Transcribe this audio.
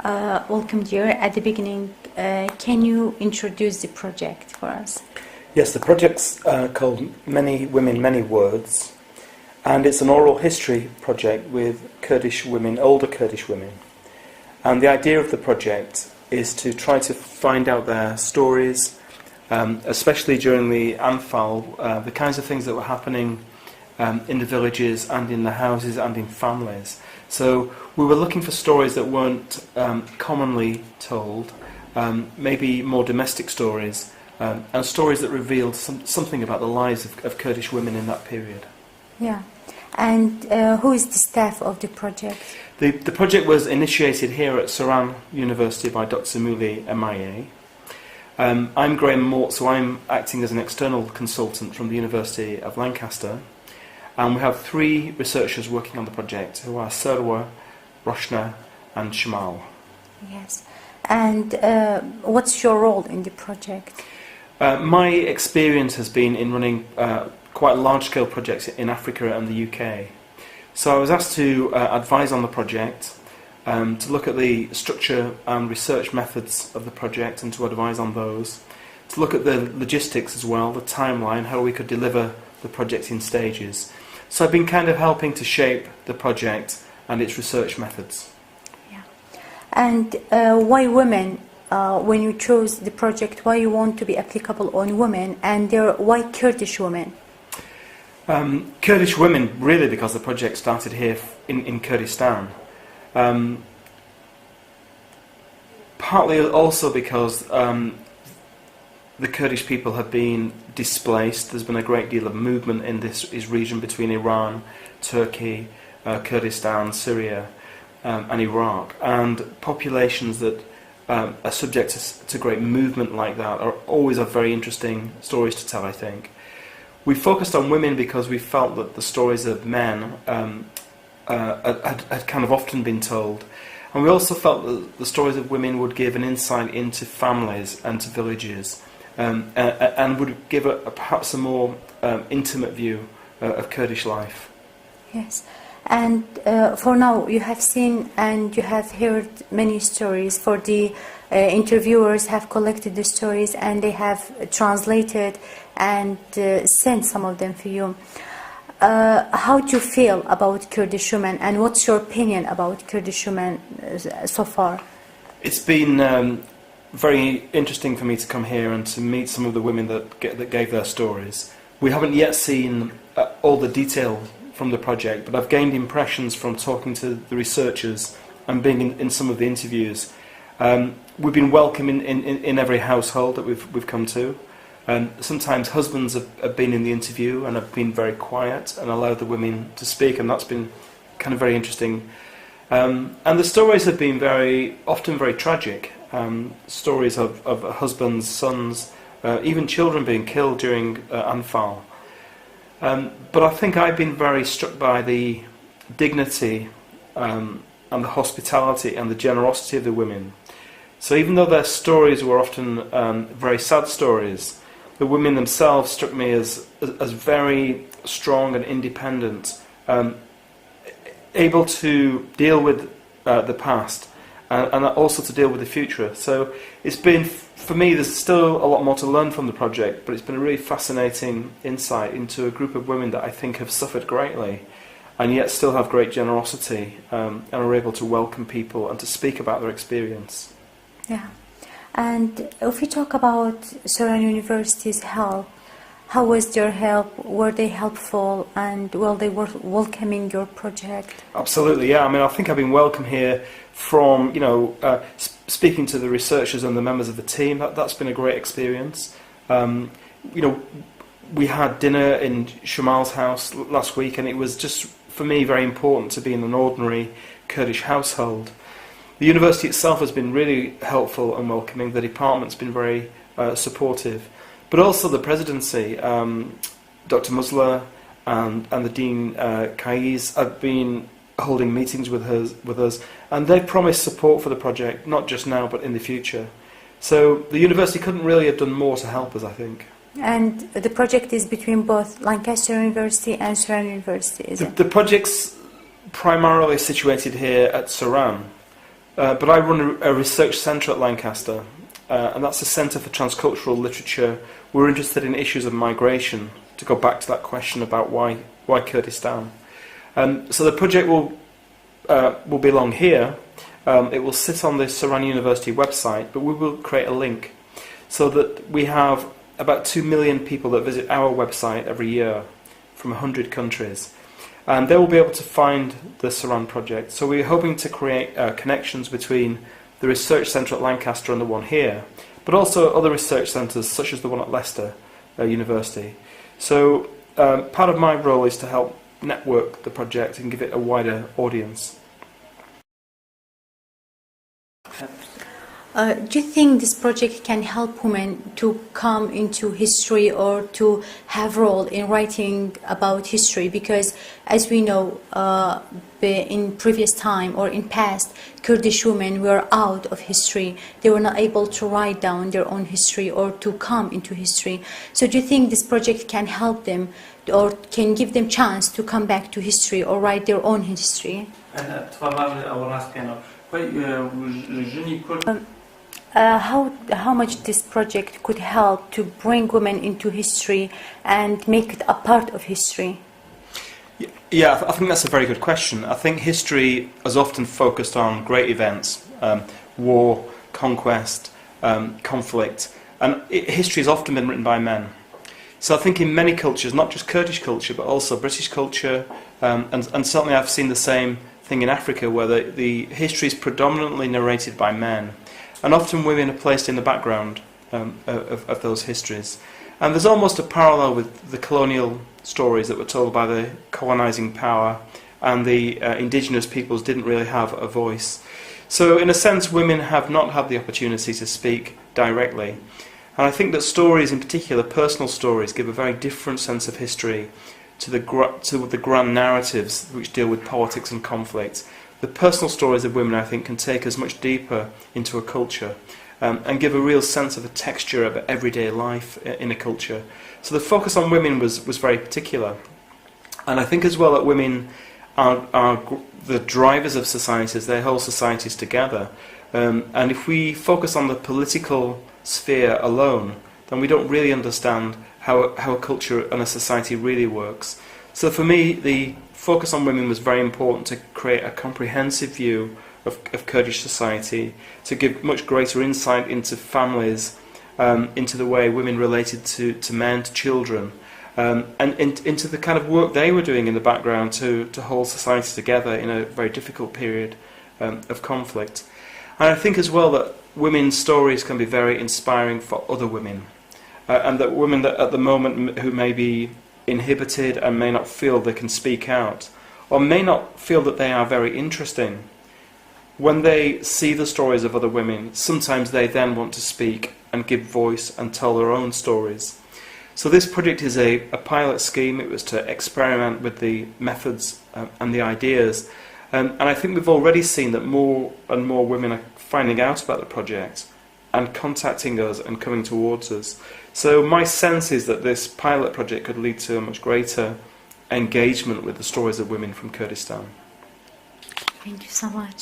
Welcome, dear. At the beginning, can you introduce the project for us? Yes, the project's called Many Women, Many Words, and it's an oral history project with Kurdish women, older Kurdish women. And the idea of the project is to try to find out their stories, especially during the Anfal, the kinds of things that were happening in the villages and in the houses and in families. So we were looking for stories that weren't commonly told, maybe more domestic stories, and stories that revealed something about the lives of Kurdish women in that period. Yeah. And who is the staff of the project? The project was initiated here at Saran University by Dr. Mouli Emaye. I'm Graham Mort, so I'm acting as an external consultant from the University of Lancaster. And we have 3 researchers working on the project who are Sarwa, Roshna and Shamal. Yes. And what's your role in the project? My experience has been in running quite large-scale projects in Africa and the UK. So I was asked to advise on the project, to look at the structure and research methods of the project and to advise on those, to look at the logistics as well, the timeline, how we could deliver the project in stages. So I've been kind of helping to shape the project and its research methods. Yeah. And why women? When you chose the project, why you want to be applicable on women, and why Kurdish women? Kurdish women, really, because the project started here in Kurdistan. Partly also because the Kurdish people have been displaced. There's been a great deal of movement in this region between Iran, Turkey, Kurdistan, Syria and Iraq. And populations that are subject to great movement like that are always have very interesting stories to tell, I think. We focused on women because we felt that the stories of men had kind of often been told. And we also felt that the stories of women would give an insight into families and to villages, and would give perhaps a more intimate view of Kurdish life. Yes. And for now, you have seen and you have heard many stories. For the interviewers have collected the stories and they have translated and sent some of them for you. How do you feel about Kurdish women, and what's your opinion about Kurdish women so far? It's been very interesting for me to come here and to meet some of the women that gave their stories. We haven't yet seen all the detail from the project, but I've gained impressions from talking to the researchers and being in some of the interviews. We've been welcome in every household that we've come to. Sometimes husbands have been in the interview and have been very quiet and allowed the women to speak, and that's been kind of very interesting. And the stories have been often very tragic. Stories of husbands, sons, even children being killed during Anfal. But I think I've been very struck by the dignity and the hospitality and the generosity of the women. So even though their stories were often very sad stories, the women themselves struck me as very strong and independent, able to deal with the past and also to deal with the future. So it's been, for me, there's still a lot more to learn from the project, but it's been a really fascinating insight into a group of women that I think have suffered greatly and yet still have great generosity and are able to welcome people and to speak about their experience. Yeah. And if we talk about Saran University's help, how was their help? Were they helpful, and they were welcoming your project? Absolutely, yeah. I mean, I think I've been welcome here from, speaking to the researchers and the members of the team. That's been a great experience. We had dinner in Shamal's house last week, and it was just, for me, very important to be in an ordinary Kurdish household. The university itself has been really helpful and welcoming. The department's been very supportive. But also the presidency, Dr. Musla and the Dean Kaiz have been holding meetings with us, and they've promised support for the project, not just now but in the future. So the university couldn't really have done more to help us, I think. And the project is between both Lancaster University and Saran University, is it? The project's primarily situated here at Saran, but I run a research centre at Lancaster, and that's a centre for transcultural literature. We're interested in issues of migration, to go back to that question about why Kurdistan. So the project will belong here. It will sit on the Saran University website, but we will create a link so that we have about 2 million people that visit our website every year from 100 countries. And they will be able to find the Saran project. So we're hoping to create connections between the research centre at Lancaster and the one here, but also other research centres such as the one at Leicester University. So part of my role is to help network the project and give it a wider audience. Do you think this project can help women to come into history or to have role in writing about history? Because as we know, in previous time or in past, Kurdish women were out of history. They were not able to write down their own history or to come into history. So do you think this project can help them or can give them chance to come back to history or write their own history? How much this project could help to bring women into history and make it a part of history? Yeah, I think that's a very good question. I think history has often focused on great events, war, conquest, conflict, and history has often been written by men. So I think in many cultures, not just Kurdish culture, but also British culture, and certainly I've seen the same thing in Africa, where the history is predominantly narrated by men. And often women are placed in the background of those histories. And there's almost a parallel with the colonial stories that were told by the colonising power, and the indigenous peoples didn't really have a voice. So in a sense, women have not had the opportunity to speak directly. And I think that stories, in particular personal stories, give a very different sense of history to the grand narratives which deal with politics and conflict. The personal stories of women, I think, can take us much deeper into a culture and give a real sense of a texture of everyday life in a culture. So the focus on women was very particular. And I think as well that women are the drivers of societies. They hold societies together. And if we focus on the political sphere alone, then we don't really understand how a culture and a society really works. So for me, the focus on women was very important to create a comprehensive view of Kurdish society, to give much greater insight into families, into the way women related to men, to children, and into the kind of work they were doing in the background to hold society together in a very difficult period of conflict. And I think as well that women's stories can be very inspiring for other women, and that women that at the moment who may be inhibited and may not feel they can speak out, or may not feel that they are very interesting, when they see the stories of other women, sometimes they then want to speak and give voice and tell their own stories. So this project is a pilot scheme. It was to experiment with the methods and the ideas, and I think we've already seen that more and more women are finding out about the project and contacting us and coming towards us. So my sense is that this pilot project could lead to a much greater engagement with the stories of women from Kurdistan. Thank you so much.